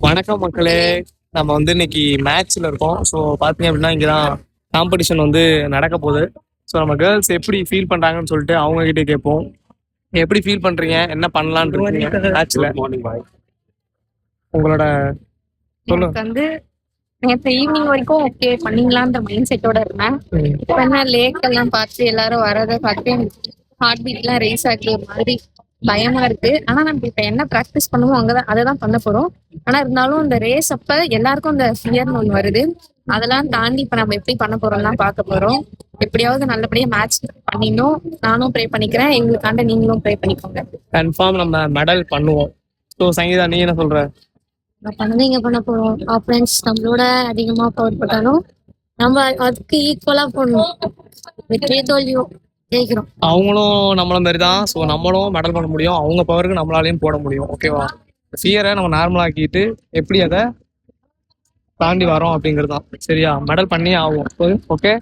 வணக்கம் மக்களே. நம்ம வந்து இன்னைக்கு மேட்ச்ல இருக்கோம். ஸோ பார்த்தீங்க அப்படின்னா இங்கே தான் காம்படிஷன் வந்து நடக்க போகுது. ஸோ நம்ம கேர்ள்ஸ் எப்படி ஃபீல் பண்ணுறாங்கன்னு சொல்லிட்டு அவங்க கிட்டே கேட்போம். எப்படி ஃபீல் பண்ணுறீங்க, என்ன பண்ணலான்னு இருக்கீங்க மேட்ச்ல? உங்களோட சொல்லுங்க. எனக்கு வந்து நேற்று ஈவினிங் வரைக்கும் ஓகே பண்ணிங்களான்ற மைண்ட் செட்டோட இருந்தேன். இப்போ என்ன லேக் எல்லாம் பார்த்து எல்லாரும் வரதை பார்த்து ஹார்ட் பீட்லாம் ரேஸ் ஆகுது, ஒரு மாதிரி பயமா இருக்கு. ஆனா நம்ம இப்ப என்ன ப்ராக்டிஸ் பண்ணுவோம் அங்கதான் அதை தான் பண்ண போறோம். ஆனா இருந்தாலும் இந்த ரேஸ் அப்ப எல்லாருக்கும் இந்த ஃபியர்னு ஒண்ணு வருது. அதெல்லாம் தாண்டி இப்ப நம்ம எப்படி பண்ண போறோம்லாம் பார்க்க போறோம். எப்படியாவது நல்லபடியா மேட்ச் பண்ணிடணும். நானும் ப்ரே பண்ணிக்கிறேன், எங்களுக்காண்ட நீங்களும் ப்ரே பண்ணிக்கோங்க. கன்ஃபார்ம் நம்ம மெடல் பண்ணுவோம். ஸோ சங்கீதா, நீ என்ன சொல்ற? நம்ம பண்ணதை இங்க பண்ண போறோம். ஆப்பனன்ஸ் நம்மளோட அதிகமா பவர் போட்டாலும் நம்ம அதுக்கு ஈக்குவலா போடணும். வெற்றியோ தோல்வியோ ஜெயிக்கிறோம். அவங்களும் நம்மள மாதிரி தான். ஸோ நம்மளும் மெடல் பண்ண முடியும், அவங்க பவருக்கு நம்மளாலையும் போட முடியும். ஓகேவா? ஃபியரை நம்ம நார்மலாக்கிட்டு எப்படி அதை தாண்டி வரோம் அப்படிங்கிறது தான். சரியா? மெடல் பண்ணி ஆகும். ஓகே.